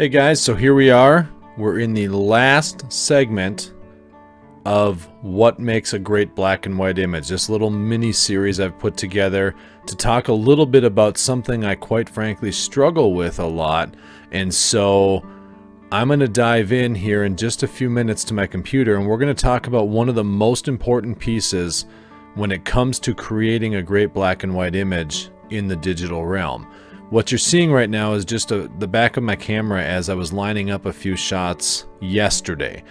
Hey guys, so here we are. We're in the last segment of what makes a great black and white image. This little mini series I've put together to talk a little bit about something I quite frankly struggle with a lot. And so I'm going to dive in here in just a few minutes to my computer, and we're going to talk about one of the most important pieces when it comes to creating a great black and white image in the digital realm. What you're seeing right now is just the back of my camera as I was lining up a few shots yesterday,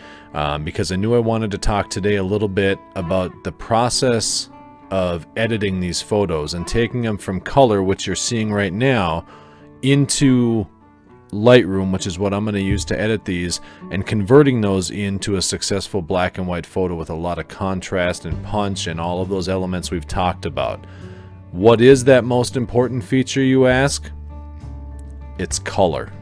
because I knew I wanted to talk today a little bit about the process of editing these photos and taking them from color, which you're seeing right now, into Lightroom, which is what I'm going to use to edit these, and converting those into a successful black and white photo with a lot of contrast and punch and all of those elements we've talked about. What is that most important feature, you ask? It's color.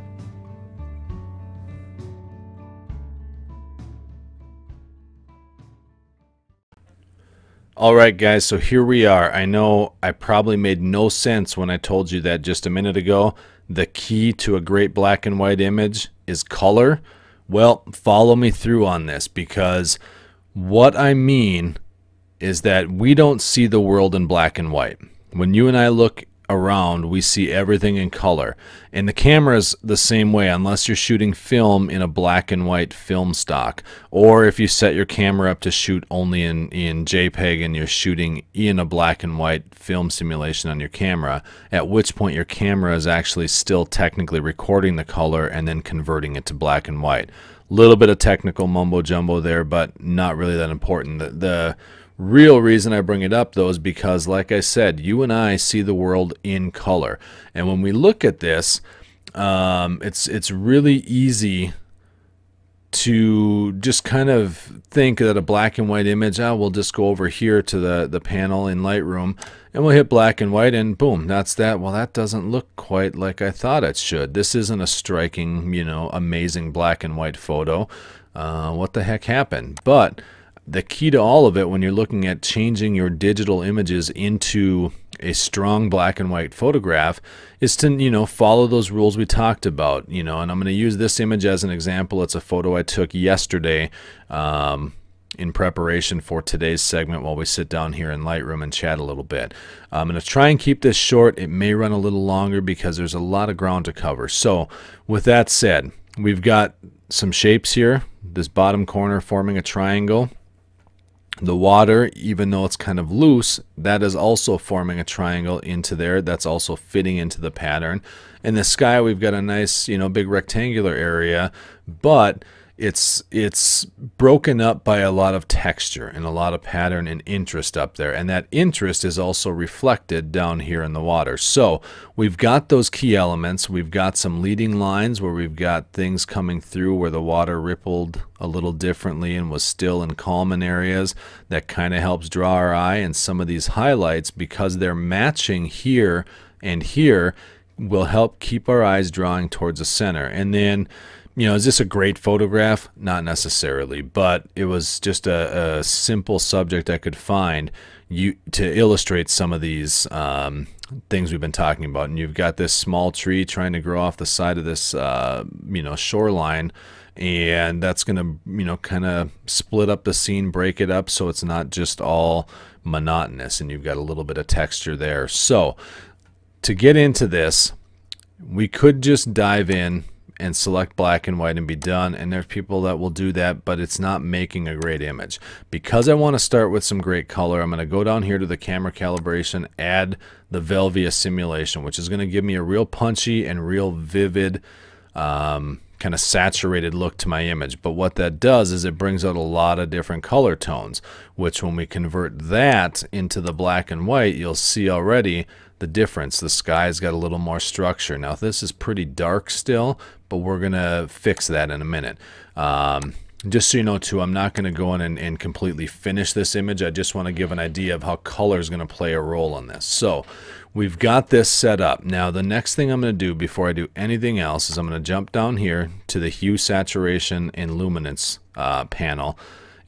Alright guys, so here we are. I know I probably made no sense when I told you that just a minute ago. The key to a great black and white image is color. Well, follow me through on this, because what I mean is that we don't see the world in black and white. When you and I look around, we see everything in color. And the camera is the same way, unless you're shooting film in a black and white film stock. Or if you set your camera up to shoot only in JPEG and you're shooting in a black and white film simulation on your camera, at which point your camera is actually still technically recording the color and then converting it to black and white. Little bit of technical mumbo jumbo there, but not really that important. The real reason I bring it up, though, is because, like I said, you and I see the world in color. And when we look at this, it's really easy to just kind of think that a black and white image, we'll just go over here to the panel in Lightroom, and we'll hit black and white, and boom, that's that. Well, that doesn't look quite like I thought it should. This isn't a striking, amazing black and white photo. What the heck happened? But the key to all of it when you're looking at changing your digital images into a strong black and white photograph is to, follow those rules we talked about, and I'm going to use this image as an example. It's a photo I took yesterday in preparation for today's segment while we sit down here in Lightroom and chat a little bit. I'm going to try and keep this short. It may run a little longer because there's a lot of ground to cover. So with that said, we've got some shapes here. This bottom corner forming a triangle. The water, even though it's kind of loose, that is also forming a triangle into there. That's also fitting into the pattern. In the sky, we've got a nice, big rectangular area, but it's broken up by a lot of texture and a lot of pattern and interest up there. And that interest is also reflected down here in the water. So we've got those key elements. We've got some leading lines where we've got things coming through where the water rippled a little differently and was still and calm in areas. That kind of helps draw our eye. And some of these highlights, because they're matching here and here, will help keep our eyes drawing towards the center. And then, is this a great photograph? Not necessarily, but it was just a simple subject I could find to illustrate some of these things we've been talking about. And you've got this small tree trying to grow off the side of this, shoreline, and that's going to, kind of split up the scene, break it up so it's not just all monotonous, and you've got a little bit of texture there. So to get into this, we could just dive in and select black and white and be done, and there's people that will do that, but it's not making a great image. Because I want to start with some great color, I'm going to go down here to the camera calibration, add the Velvia simulation, which is going to give me a real punchy and real vivid kind of saturated look to my image. But what that does is it brings out a lot of different color tones, which when we convert that into the black and white, you'll see already the difference. The sky's got a little more structure. Now this is pretty dark still, but we're gonna fix that in a minute. Just so you know too, I'm not gonna go in and completely finish this image. I just want to give an idea of how color is gonna play a role in this. So we've got this set up. Now the next thing I'm gonna do before I do anything else is I'm gonna jump down here to the Hue Saturation and Luminance panel.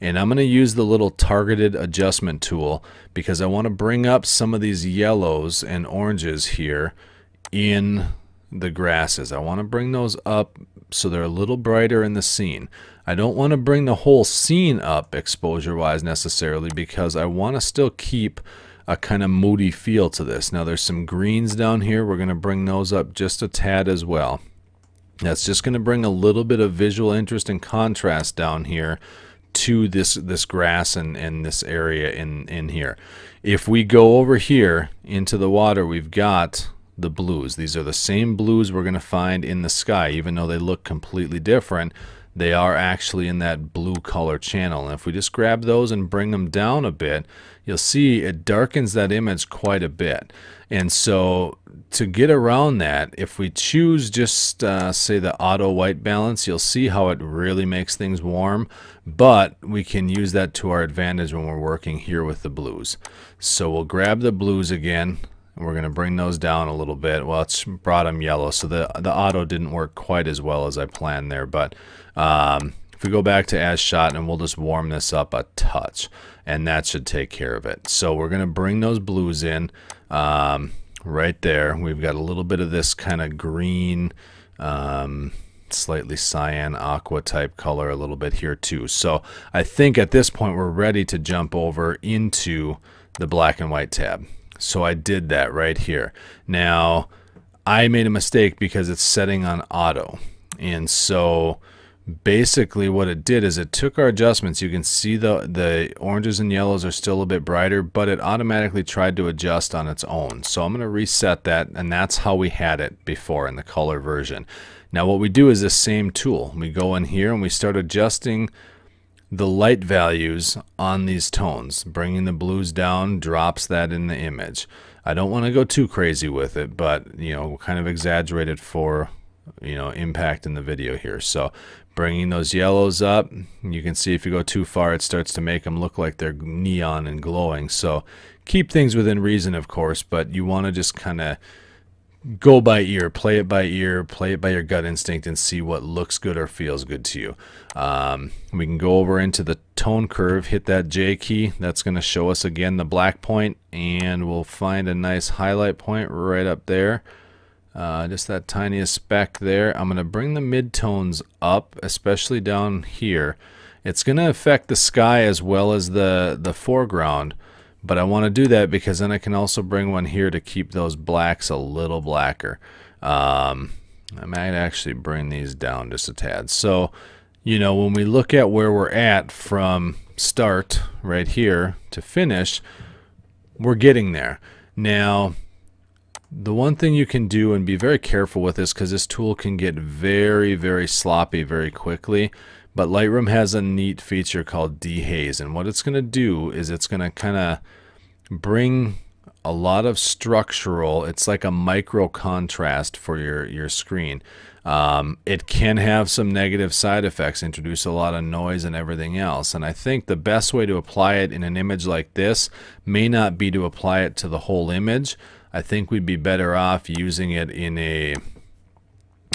And I'm going to use the little targeted adjustment tool because I want to bring up some of these yellows and oranges here in the grasses. I want to bring those up up so they're a little brighter in the scene. I don't want to bring the whole scene up exposure wise necessarily, because I want to still keep a kind of moody feel to this. Now there's some greens down here. We're going to bring those up just a tad as well. That's just going to bring a little bit of visual interest and contrast down here to this grass and this area in here. If we go over here into the water, we've got the blues. These are the same blues we're going to find in the sky. Even though they look completely different, they are actually in that blue color channel. And if we just grab those and bring them down a bit, you'll see it darkens that image quite a bit. And so to get around that, if we choose just say the auto white balance, you'll see how it really makes things warm, but we can use that to our advantage when we're working here with the blues. So we'll grab the blues again, and we're going to bring those down a little bit. Well, it's brought them yellow, so the auto didn't work quite as well as I planned there, but if we go back to as shot, and we'll just warm this up a touch, and that should take care of it. So we're going to bring those blues in right there. We've got a little bit of this kind of green, slightly cyan aqua type color a little bit here too. So I think at this point we're ready to jump over into the black and white tab. So I did that right here. Now I made a mistake because it's setting on auto, and so basically what it did is it took our adjustments. You can see the oranges and yellows are still a bit brighter, but it automatically tried to adjust on its own. So I'm going to reset that, and that's how we had it before in the color version. Now what we do is this same tool. We go in here and we start adjusting the light values on these tones. Bringing the blues down drops that in the image. I don't want to go too crazy with it, but you know, kind of exaggerate it for, you know, impact in the video here. So bringing those yellows up, you can see if you go too far it starts to make them look like they're neon and glowing. So keep things within reason, of course, but you want to just kind of go by ear, play it by ear, play it by your gut instinct, and see what looks good or feels good to you. We can go over into the tone curve, hit that J key. That's going to show us again the black point, and we'll find a nice highlight point right up there. Just that tiniest speck there. I'm going to bring the mid-tones up, especially down here. It's going to affect the sky as well as the foreground, but I want to do that because then I can also bring one here to keep those blacks a little blacker. I might actually bring these down just a tad. So, you know, when we look at where we're at from start right here to finish, we're getting there. Now, the one thing you can do, and be very careful with this because this tool can get very, very sloppy very quickly, but Lightroom has a neat feature called Dehaze, and what it's going to do is it's going to kind of bring a lot of structural, it's like a micro contrast for your screen. It can have some negative side effects, introduce a lot of noise and everything else, and I think the best way to apply it in an image like this may not be to apply it to the whole image. I think we'd be better off using it in a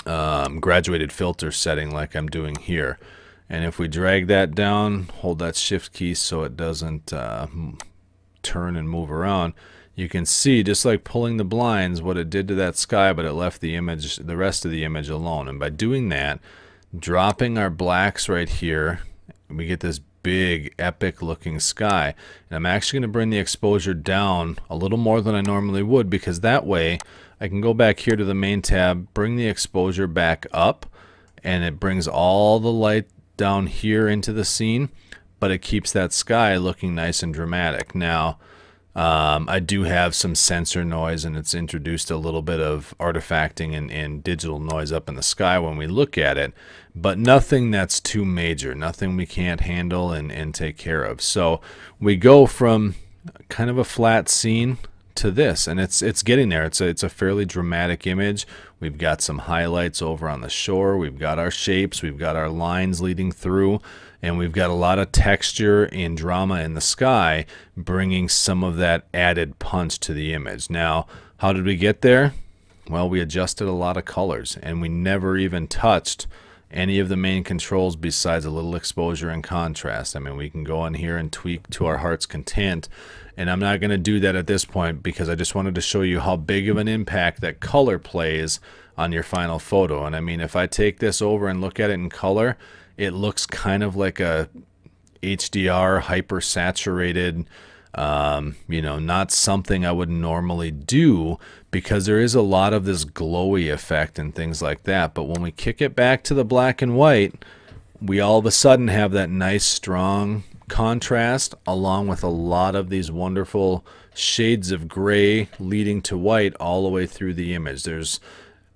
graduated filter setting like I'm doing here. And if we drag that down, hold that shift key so it doesn't turn and move around, you can see just like pulling the blinds what it did to that sky, but it left the image, the rest of the image alone. And by doing that, dropping our blacks right here, we get this big epic looking sky. And I'm actually going to bring the exposure down a little more than I normally would, because that way I can go back here to the main tab, bring the exposure back up, and it brings all the light down here into the scene, but it keeps that sky looking nice and dramatic. Now I do have some sensor noise, and it's introduced a little bit of artifacting and digital noise up in the sky when we look at it, but nothing that's too major, nothing we can't handle and take care of. So we go from kind of a flat scene to this, and it's getting there. It's a fairly dramatic image. We've got some highlights over on the shore, we've got our shapes, we've got our lines leading through, and we've got a lot of texture and drama in the sky, bringing some of that added punch to the image. Now, how did we get there? Well, we adjusted a lot of colors, and we never even touched any of the main controls besides a little exposure and contrast. I mean, we can go in here and tweak to our heart's content, And I'm not going to do that at this point because I just wanted to show you how big of an impact that color plays on your final photo. And I mean, if I take this over and look at it in color, it looks kind of like a HDR hyper saturated, you know, not something I would normally do because there is a lot of this glowy effect and things like that. But when we kick it back to the black and white, we all of a sudden have that nice strong contrast along with a lot of these wonderful shades of gray leading to white all the way through the image. There's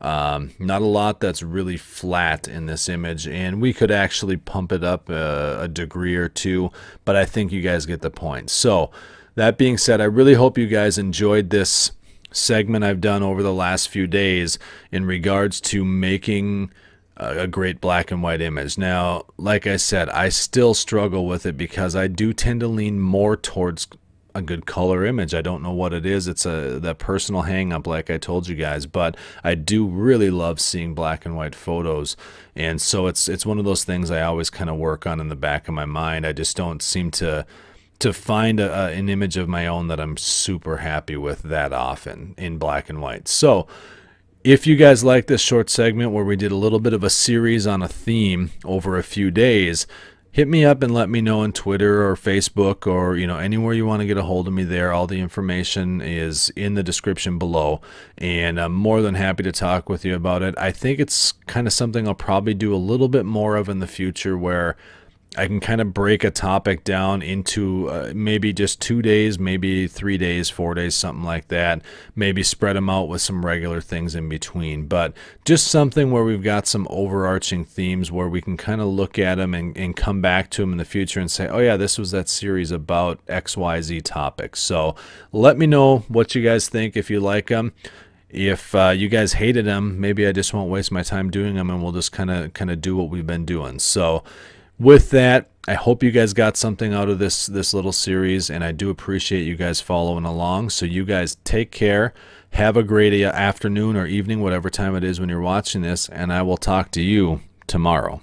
not a lot that's really flat in this image, and we could actually pump it up a degree or two, but I think you guys get the point. So that being said, I really hope you guys enjoyed this segment I've done over the last few days in regards to making a great black and white image. Now, like I said, I still struggle with it because I do tend to lean more towards a good color image. I don't know what it is. It's that personal hang up, like I told you guys, but I do really love seeing black and white photos. And so it's one of those things I always kind of work on in the back of my mind. I just don't seem to find an image of my own that I'm super happy with that often in black and white. So if you guys like this short segment where we did a little bit of a series on a theme over a few days, hit me up and let me know on Twitter or Facebook or, you know, anywhere you want to get a hold of me there. All the information is in the description below, and I'm more than happy to talk with you about it. I think it's kind of something I'll probably do a little bit more of in the future, where I can kind of break a topic down into maybe just 2 days, maybe 3 days, 4 days, something like that. Maybe spread them out with some regular things in between. But just something where we've got some overarching themes where we can kind of look at them and come back to them in the future and say, oh yeah, this was that series about XYZ topics. So let me know what you guys think, if you like them. If you guys hated them, maybe I just won't waste my time doing them and we'll just kind of do what we've been doing. So with that, I hope you guys got something out of this little series, and I do appreciate you guys following along. So you guys take care, have a great afternoon or evening, whatever time it is when you're watching this, and I will talk to you tomorrow.